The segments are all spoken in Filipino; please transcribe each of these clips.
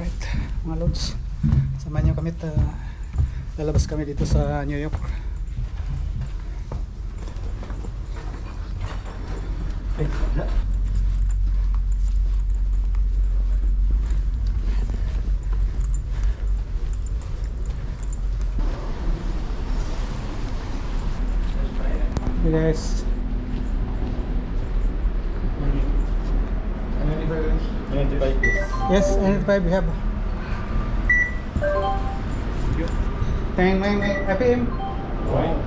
Alright, mga lods, samahan nyo kami at lalabas kami dito sa New York. Hey guys, yes, N5 we have. Tang may FPM.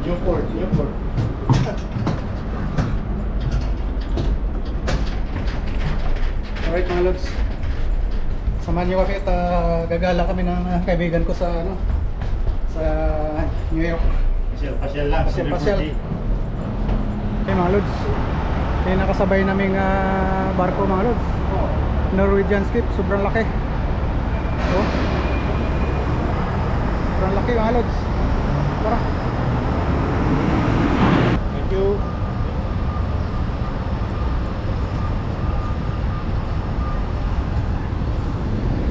Newport. Alright mga lods, samahan nyo kami at gagala kami ng kaibigan ko sa sa New York. Pasyal lang. Pasyal. Okay mga lods, may nakasabay naming barko mga lods, Norwegian skip, sobrang laki. Oh, sobrang laki mga lods. Tara. Thank you.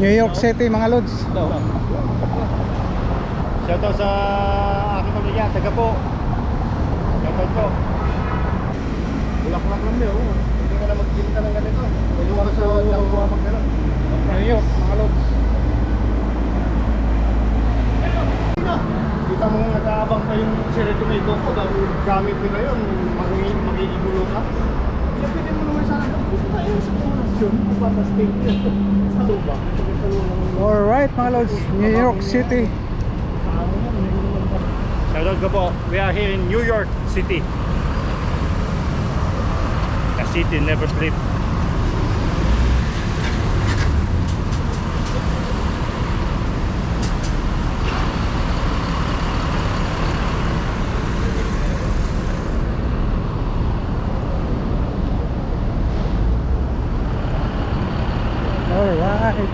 New York City mga lods. Shoutout sa aking pamilya, taga po. Shoutout po. Bulak-bulak lang daw. Hindi ka na magkinta ng ganito. Pwede mo sa dalawa magkaroon. New York mga lods. Kita mo nga nag-aabang pa yung Sierra Tomato ko dahil gamit nila yun, magigigulo ka. Kaya pwede mo naman sana punta tayo sa komunasyon, papastay niya. Sa lupa. Alright mga lods, New York City. Shoutout ka po, we are here in New York City. The city never sleeps. Alright.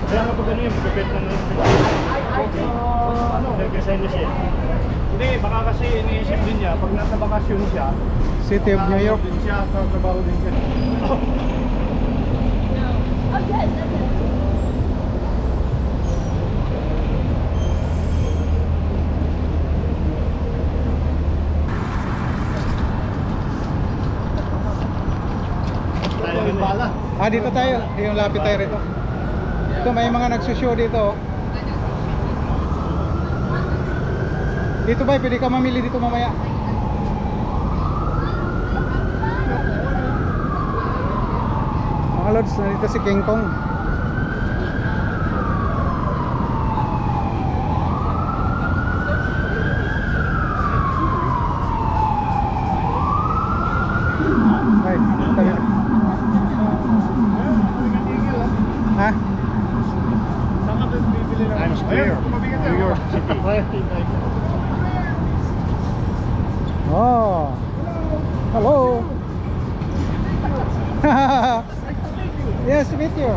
Kaya nga pag ano yung pagkabit na nag-resign na siya. Hindi, baka kasi iniisip din niya, pag nasa bakasyon siya, City of New York. din siya, trabaho din siya. Tayo yung bala. Dito tayo, yung lapit tayo rito. Ito may mga nagsushow dito. Dito ba, pwede ka mamili dito mamaya. Mga lods, nandito si King Kong. Ay, tabi. Ha? Saan ka bibili ng Times Square, New York City. Oh. Hello. Yes, meet you.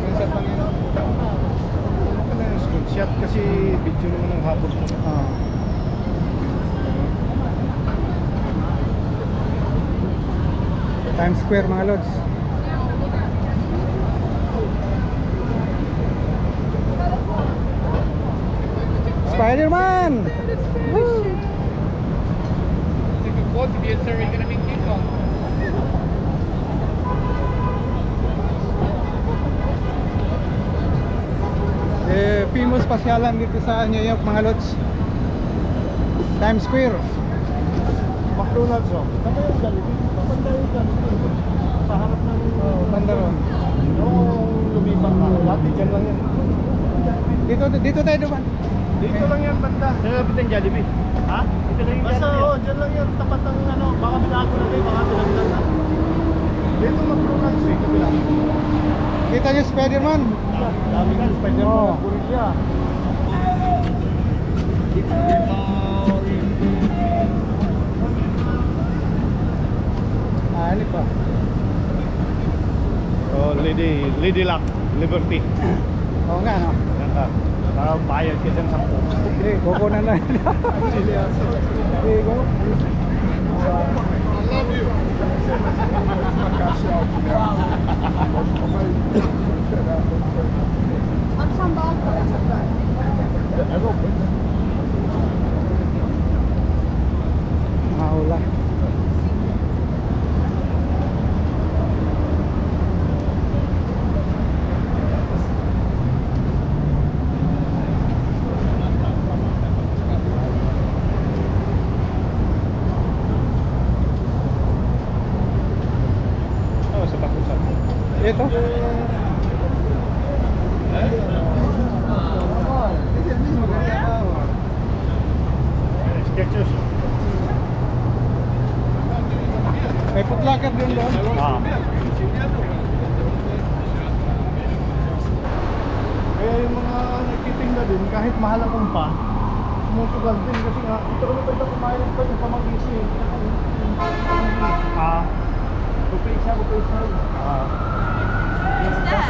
Screenshot lang yun. Screenshot kasi video naman ng habol mo. Times Square mga lods. Spider-Man! Woo! Take a quote to be a sir, you're gonna meet King Kong. Famous pasyalan dito sa New York mga lods. Times Square. McDonald's oh. Saan ba yung Jollibee? Banda yung Jollibee. Sa harap ng Banda ron. Noong lumipat ka. Dati dyan lang yan. Dito tayo duman. Dito lang yan banda. Sa lapit ng Jollibee. Ha? Dito lang yung Jollibee. Basta dyan lang yan. Tapat ng baka binago na din. Sa kabila. Kita niyo Spider-Man? Dami nga, Spider-Man Oo. ang gorilla. Ah, ano pa? Oh, Lady Luck, Liberty. Oo nga, no? Yan ka. Parang bayad ka dyan 10. Sige, go na lang. Sige, go. Mahula. Oh, sa Bakusan. Ito. Sketchers. May putlakat din doon. Ah. Kaya yung mga nagtitinda din, kahit mahal ang umpa, sumusugal din kasi nga, ito naman pwede kumain pa yung pamagisi. Ah. Bupe isa. Ah. What's that?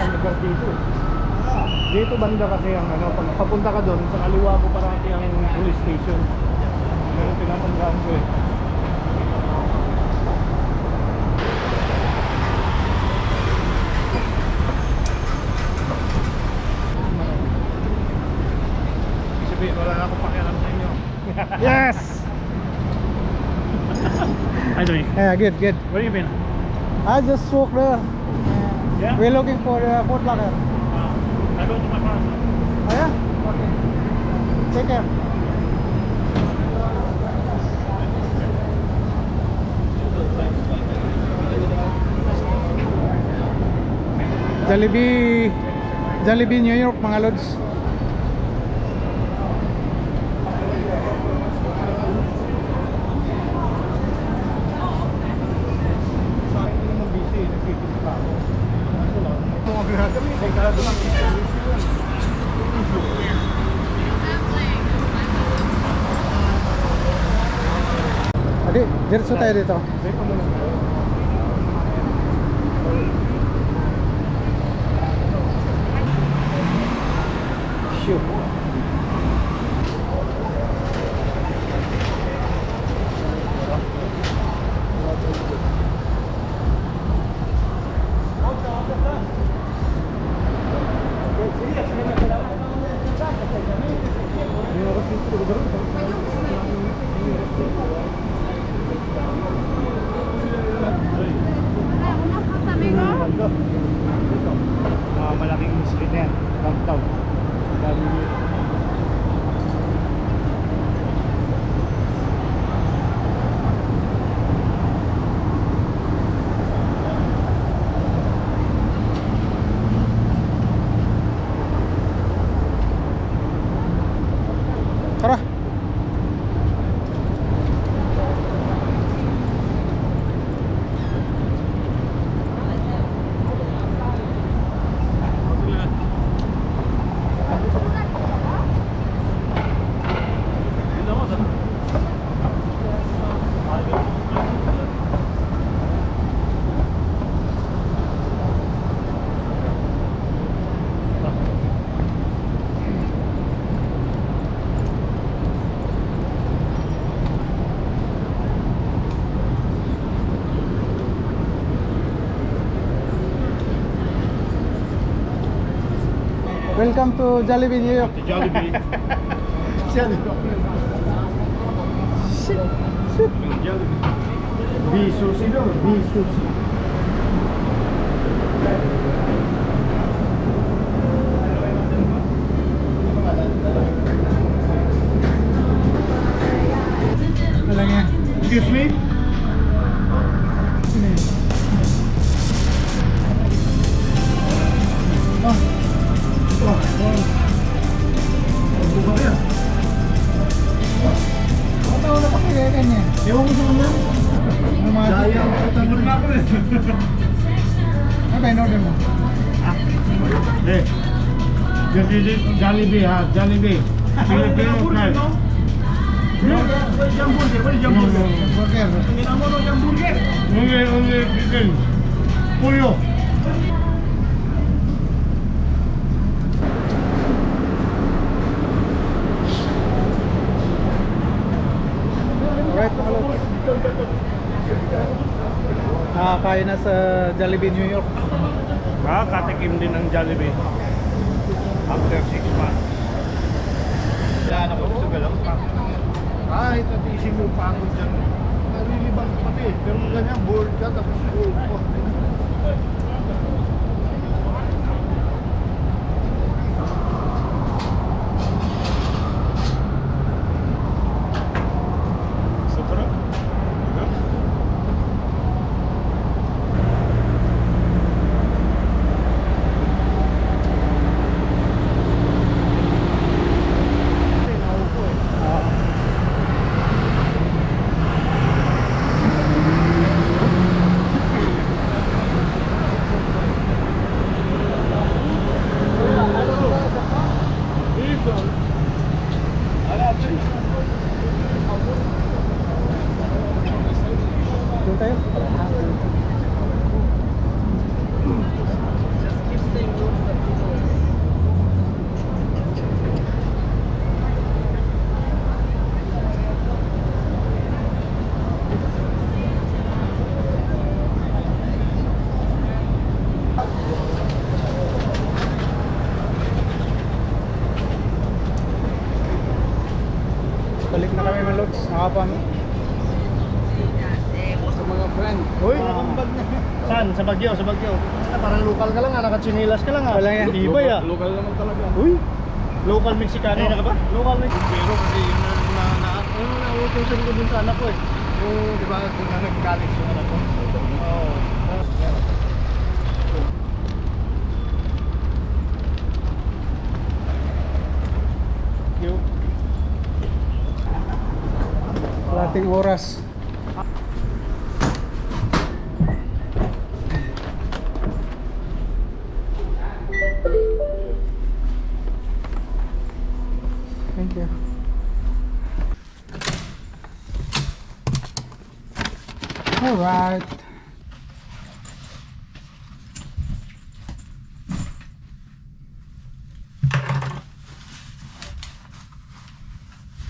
Dito banda kasi ang ano, pag papunta ka doon, sa kaliwa mo parati ang police station. Pero pinapandaan ko eh. Sabihin, wala na akong pakialam sa inyo. Yes! Hi, Dominic. Yeah, good. Where you been? I just walk there. Yeah? We're looking for putlakat. I go to my house. Oh yeah? Okay. Take care. Jollibee New York mga lods. Sa akin naman busy, nagtitinda pa ako. Kaso lang, mga ginagawa, may karado lang. Okay, diretso tayo dito. Dito muna tayo. Shoot. Dito. Malaking street na yan. Downtown. Dami dito. Tara. Welcome to Jollibee New York. To Jollibee. Jollibee. B-Sushi daw. B-Sushi. Ano lang yan? Excuse me? Ano taon na pa kaya ganyan? Ewan ko sa kanya. Ano mga Daya ang puta mo na ako eh. Ano ba in-order mo? Eh. Jollibee ha, Jollibee. Filipino style. Burger. Only chicken. Pollo. Alright mga lods. Nakakain na sa Jollibee New York. Katikim din ng Jollibee. After 6 months. Kailangan ako gusto galang pa. Kahit natiisin mo pa ako dyan, nalilibang ka pati. Pero ganyan, bored ka, tapos bored ko. Sobra. Doon tayo. Balik na kami mga lods. Nakapano. Sa mga friend. Uy, nakambag na. Saan? Sa Baguio, sa Baguio. Parang local ka lang ha, nakatsinilas ka lang ha. Wala yan. Tibay ah. Local naman talaga. Uy, local Mexicano ka ba? Local Mexicano. Pero kasi yun Ano na utusan ko dun sa anak ko eh. yung, di ba, kung na nag-college yung anak ko. Oo. Yung Lating oras. Thank you. All right.